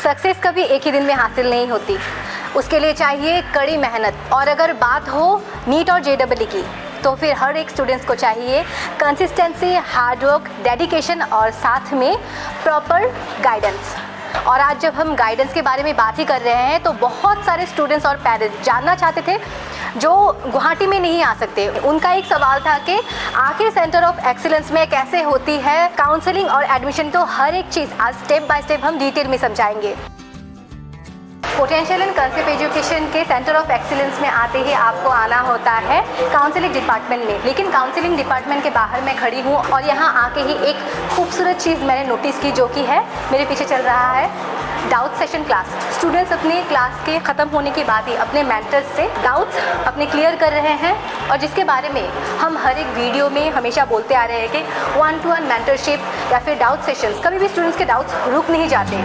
Success कभी एक ही दिन में हासिल नहीं होती, उसके लिए चाहिए कड़ी मेहनत। और अगर बात हो नीट और JEE की, तो फिर हर एक स्टूडेंट्स को चाहिए कंसिस्टेंसी, हार्डवर्क, डेडिकेशन और साथ में प्रॉपर गाइडेंस। और आज जब हम गाइडेंस के बारे में बात ही कर रहे हैं, तो बहुत सारे स्टूडेंट्स और पेरेंट्स जानना चाहते थे जो गुवाहाटी में नहीं आ सकते। उनका एक सवाल था कि आखिर सेंटर ऑफ एक्सीलेंस में कैसे होती है काउंसलिंग और एडमिशन। तो हर एक चीज़ आज स्टेप बाय स्टेप हम डिटेल में समझाएंगे। पोटेंशियल एंड कंसेप्ट एजुकेशन के सेंटर ऑफ एक्सीलेंस में आते ही आपको आना होता है काउंसलिंग डिपार्टमेंट में। लेकिन काउंसलिंग डिपार्टमेंट के बाहर मैं खड़ी हूँ और यहाँ आके ही एक खूबसूरत चीज़ मैंने नोटिस की, जो कि है मेरे पीछे चल रहा है डाउट सेशन क्लास। स्टूडेंट्स अपने क्लास के ख़त्म होने के बाद ही अपने मेंटर्स से डाउट्स अपने क्लियर कर रहे हैं, और जिसके बारे में हम हर एक वीडियो में हमेशा बोलते आ रहे हैं कि 1-to-1 मेंटरशिप या फिर डाउट सेशंस, कभी भी स्टूडेंट्स के डाउट्स रुक नहीं जाते।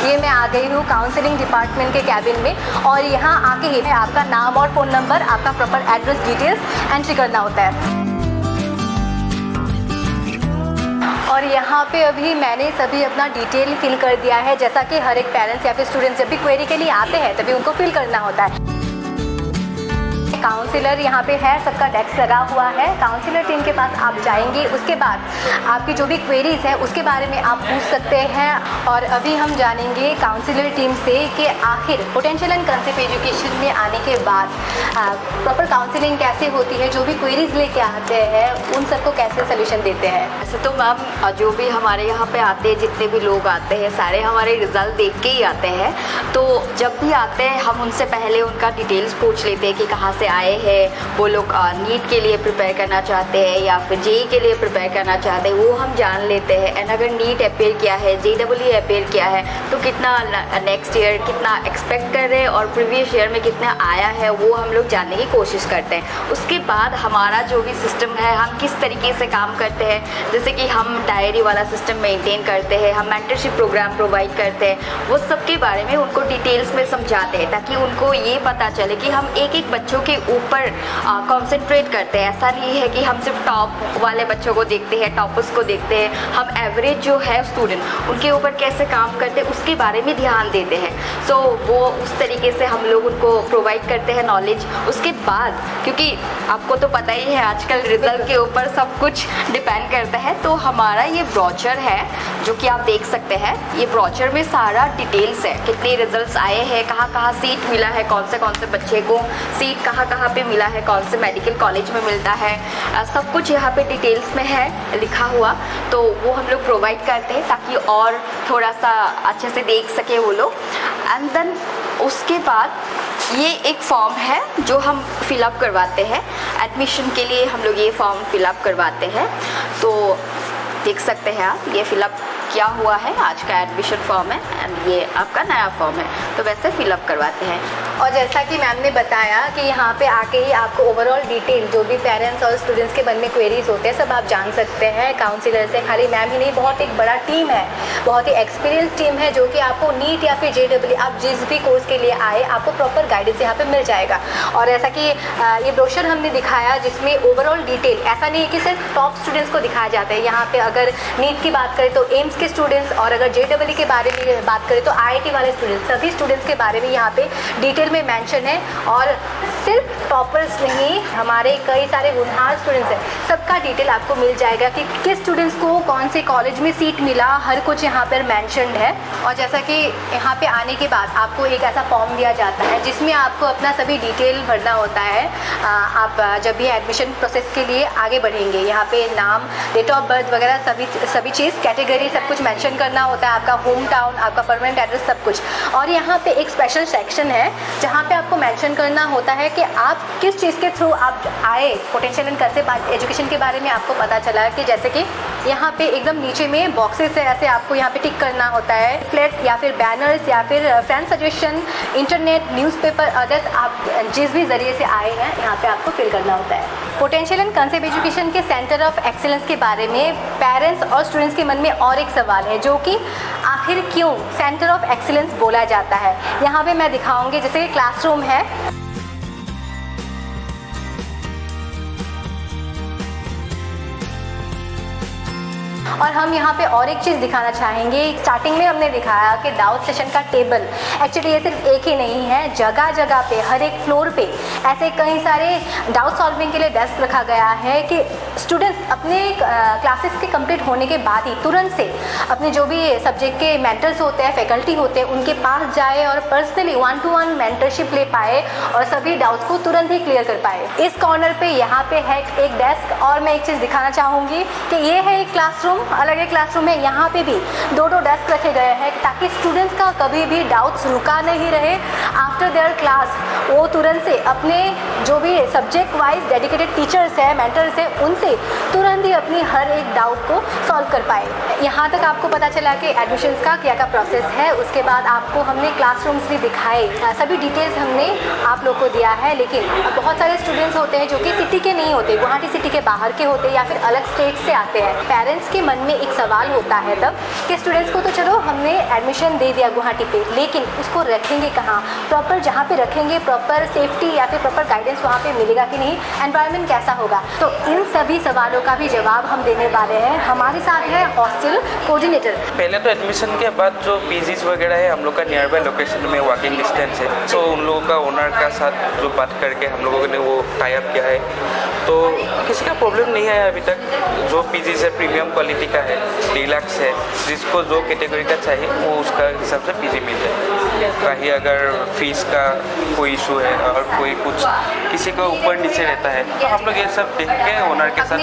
ये मैं आ गई हूँ काउंसलिंग डिपार्टमेंट के कैबिन में, और यहाँ आके ही आपका नाम और फ़ोन नंबर, आपका प्रॉपर एड्रेस डिटेल्स एंट्री करना होता है। और यहाँ पे अभी मैंने सभी अपना डिटेल फिल कर दिया है, जैसा कि हर एक पेरेंट्स या फिर स्टूडेंट्स जब भी क्वेरी के लिए आते हैं तभी उनको फिल करना होता है। काउंसलर यहाँ पे है, सबका डेस्क लगा हुआ है। काउंसलर टीम के पास आप जाएंगे, उसके बाद आपकी जो भी क्वेरीज है उसके बारे में आप पूछ सकते हैं। और अभी हम जानेंगे काउंसलर टीम से कि आखिर पोटेंशियल एंड कंसेप्ट एजुकेशन में आने के बाद प्रॉपर काउंसलिंग कैसे होती है, जो भी क्वेरीज लेके आते हैं उन सबको कैसे सोल्यूशन देते हैं। ऐसे तो मैम जो भी हमारे यहाँ पे आते हैं, जितने भी लोग आते हैं, सारे हमारे रिजल्ट देख के ही आते हैं। तो जब भी आते हैं हम उनसे पहले उनका डिटेल्स पूछ लेते हैं कि कहाँ से आए हैं, वो लोग नीट के लिए प्रिपेयर करना चाहते हैं या फिर JEE के लिए प्रिपेयर करना चाहते हैं, वो हम जान लेते हैं। एंड अगर नीट अपेयर किया है, JEE अपेयर किया है, तो कितना नेक्स्ट ईयर कितना एक्सपेक्ट कर रहे हैं और प्रीवियस ईयर में कितना आया है, वो हम लोग जानने की कोशिश करते हैं। उसके बाद हमारा जो भी सिस्टम है, हम किस तरीके से काम करते हैं, जैसे कि हम डायरी वाला सिस्टम मेंटेन करते हैं, हम मेंटरशिप प्रोग्राम प्रोवाइड करते हैं, वो सब के बारे में उनको डिटेल्स में समझाते हैं, ताकि उनको ये पता चले कि हम एक एक बच्चों के ऊपर कंसंट्रेट करते हैं। ऐसा नहीं है कि हम सिर्फ टॉप वाले बच्चों को देखते हैं, टॉपर्स को देखते हैं, हम एवरेज जो है स्टूडेंट उनके ऊपर कैसे काम करते हैं उसके बारे में ध्यान देते हैं। सो वो उस तरीके से हम लोग उनको प्रोवाइड करते हैं नॉलेज। उसके बाद क्योंकि आपको तो पता ही है आजकल रिजल्ट के ऊपर सब कुछ डिपेंड करता है, तो हमारा ये ब्रोचर है जो कि आप देख सकते हैं। ये ब्रोचर में सारा डिटेल्स है, कितने रिजल्ट्स आए हैं, कहाँ कहाँ सीट मिला है, कौन से बच्चे को सीट कहाँ कहाँ पे मिला है, कौन से मेडिकल कॉलेज में मिलता है, सब कुछ यहाँ पे डिटेल्स में है लिखा हुआ। तो वो हम लोग प्रोवाइड करते हैं ताकि और थोड़ा सा अच्छे से देख सके वो लोग। एंड देन उसके बाद ये एक फॉर्म है जो हम फिलअप करवाते हैं एडमिशन के लिए। हम लोग ये फॉर्म फिलअप करवाते हैं, तो देख सकते हैं आप ये फिलअप किया हुआ है, आज का एडमिशन फॉर्म है एंड ये आपका नया फॉर्म है, तो वैसे फिलअप करवाते हैं। और जैसा कि मैम ने बताया कि यहाँ पे आके ही आपको ओवरऑल डिटेल जो भी पेरेंट्स और स्टूडेंट्स के मन में क्वेरीज होते हैं सब आप जान सकते हैं काउंसलर से। खाली मैम ही नहीं, बहुत एक बड़ा टीम है, बहुत ही एक्सपीरियंस टीम है, जो कि आपको नीट या फिर JEE आप जिस भी कोर्स के लिए आए आपको प्रॉपर गाइडेंस यहाँ पे मिल जाएगा। और ऐसा कि ये ब्रोशर हमने दिखाया जिसमें ओवरऑल डिटेल, ऐसा नहीं है कि सिर्फ टॉप स्टूडेंट्स को दिखाया जाता है। यहाँ पे अगर नीट की बात करें तो एम्स के स्टूडेंट्स, और अगर JEE के बारे में बात करें तो IIT वाले स्टूडेंट्स, सभी स्टूडेंट्स के बारे में यहाँ पे डिटेल में मेंशन है। और सिर्फ टॉपर्स नहीं, हमारे कई सारे होनहार स्टूडेंट्स हैं, सबका डिटेल आपको मिल जाएगा कि किस स्टूडेंट्स को कौन से कॉलेज में सीट मिला, हर कुछ यहाँ पर मेंशन्ड है। और जैसा कि यहाँ पे आने के बाद आपको एक ऐसा फॉर्म दिया जाता है जिसमें आपको अपना सभी डिटेल भरना होता है। आप जब भी एडमिशन प्रोसेस के लिए आगे बढ़ेंगे, यहाँ पे नाम, डेट ऑफ बर्थ वगैरह सभी चीज़, कैटेगरी सब कुछ मेंशन करना होता है, आपका होम टाउन, आपका परमानेंट एड्रेस सब कुछ। और यहाँ पे एक स्पेशल सेक्शन है जहाँ पे आपको मेंशन करना होता है कि आप किस चीज़ के थ्रू आप आए। पोटेंशियल एंड कंसेप्ट एजुकेशन के बारे में आपको पता चला कि जैसे कि यहाँ पे एकदम नीचे में बॉक्सेस है, ऐसे आपको यहाँ पे टिक करना होता है। फ्लैट या फिर बैनर्स या फिर friend suggestion, internet, newspaper, others, आप जिस भी ज़रिए से आए हैं यहाँ पे आपको फिल करना होता है। पोटेंशियल एंड कंसेप्ट एजुकेशन के सेंटर ऑफ एक्सीलेंस के बारे में पेरेंट्स और स्टूडेंट्स के मन में और एक सवाल है, जो कि आखिर क्यों सेंटर ऑफ एक्सीलेंस बोला जाता है। यहाँ पे मैं दिखाऊंगी, जैसे क्लासरूम है, और हम यहाँ पे और एक चीज़ दिखाना चाहेंगे। स्टार्टिंग में हमने दिखाया कि डाउट सेशन का टेबल, एक्चुअली ये सिर्फ एक ही नहीं है, जगह जगह पे हर एक फ्लोर पे ऐसे कई सारे डाउट सॉल्विंग के लिए डेस्क रखा गया है कि स्टूडेंट्स अपने क्लासेस के कंप्लीट होने के बाद ही तुरंत से अपने जो भी सब्जेक्ट के मेंटर्स होते हैं, फैकल्टी होते हैं, उनके पास जाए और पर्सनली 1-to-1 मेंटरशिप ले पाए और सभी डाउट्स को तुरंत ही क्लियर कर पाए। इस कॉर्नर पे यहाँ पे है एक डेस्क, और मैं एक चीज़ दिखाना चाहूँगी कि ये है एक क्लासरूम, अलग एक क्लासरूम है। यहाँ पे भी 2-2 डेस्क रखे गए हैं ताकि स्टूडेंट्स का कभी भी डाउट्स रुका नहीं रहे। आफ्टर देयर क्लास वो तुरंत से अपने जो भी सब्जेक्ट वाइज डेडिकेटेड टीचर्स हैं, मेंटर्स हैं, उनसे तुरंत ही अपनी हर एक डाउट को सॉल्व कर पाए। यहाँ तक आपको पता चला कि एडमिशन्स का क्या क्या प्रोसेस है। उसके बाद आपको हमने क्लासरूम्स भी दिखाए, सभी डिटेल्स हमने आप लोग को दिया है। लेकिन बहुत सारे स्टूडेंट्स होते हैं जो कि सिटी के नहीं होते, गुवाहाटी सिटी के बाहर के होते हैं या फिर अलग स्टेट से आते हैं। पेरेंट्स के मन में एक सवाल होता है तब कि स्टूडेंट्स को तो चलो हमने एडमिशन दे दिया गुवाहाटी पे, लेकिन उसको रखेंगे कहाँ, प्रॉपर जहाँ पे रखेंगे प्रॉपर सेफ्टी या फिर प्रॉपर गाइडेंस वहाँ पे मिलेगा कि नहीं, एनवायरनमेंट कैसा होगा। तो इन सभी सवालों का भी जवाब हम देने वाले हैं। हमारे साथ है हॉस्टल कोऑर्डिनेटर। पहले तो एडमिशन के बाद जो पीजीज वगैरह है हम लोग का नियर बाय लोकेशन में वॉकिंग डिस्टेंस है, तो उन लोगों का ओनर का साथ जो बात करके हम लोगों ने वो टाई अप किया है, तो किसी का प्रॉब्लम नहीं आया अभी तक। जो पीजीज है प्रीमियम क्वालिटी का है, डीलक्स है, जिसको जो कैटेगरी का चाहिए वो उसका हिसाब से पीजी मिल जाए। कहीं अगर फीस का कोई इशू है और कोई कुछ किसी को ऊपर नीचे रहता है तो हम लोग ये सब देख के ओनर के साथ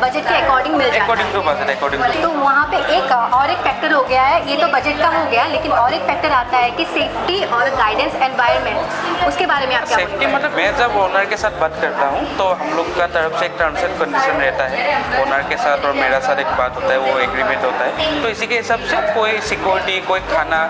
बजट के अकॉर्डिंग मिल जाता है। अकॉर्डिंग टू बजट, अकॉर्डिंग तो वहाँ पे एक और एक फैक्टर हो गया है, ये तो बजट का हो गया, लेकिन और एक फैक्टर आता है कि सेफ्टी और गाइडेंस एनवायरनमेंट, उसके बारे में आप क्या सेफ्टी मतलब मैं जब ओनर के साथ बात करता हूँ तो हम लोग का तरफ से एक टर्म्स एंड कंडीशन रहता है, ओनर के साथ और मेरा साथ एक बात होता है, वो एग्रीमेंट होता है। तो इसी के हिसाब से कोई सिक्योरिटी, कोई खाना,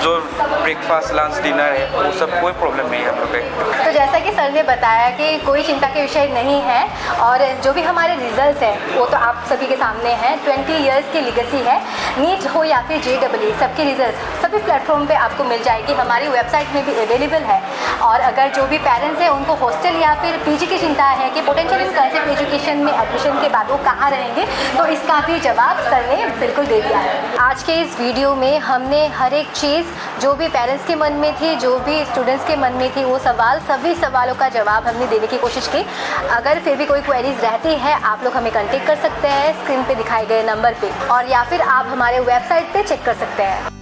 जो ब्रेकफास्ट, लंच, डिनर है, वो सब कोई प्रॉब्लम नहीं है हम लोग का। तो जैसा कि सर ने बताया कि कोई चिंता के विषय नहीं है, और जो भी हमारे रिजल्ट्स हैं वो तो आप सभी के सामने हैं। 20 इयर्स की लीगेसी है, नीट हो या फिर JEE, सबके रिजल्ट्स सभी प्लेटफॉर्म पे आपको मिल जाएगी, हमारी वेबसाइट में भी अवेलेबल है। और अगर जो भी पेरेंट्स हैं उनको हॉस्टल या फिर पीजी की चिंता है कि पोटेंशियल कंसेप्ट एजुकेशन में एडमिशन के बाद वो कहाँ रहेंगे, तो इसका भी जवाब सर ने बिल्कुल दे दिया है। आज के इस वीडियो में हमने हर एक चीज़ जो भी पेरेंट्स के मन में थी, जो भी स्टूडेंट्स के मन में थी, वो सभी सवालों का जवाब हमने देने की कोशिश की। अगर फिर भी कोई क्वेरीज रहती है आप लोग हमें कांटेक्ट कर सकते हैं स्क्रीन पे दिखाए गए नंबर पे, और या फिर आप हमारे वेबसाइट पे चेक कर सकते हैं।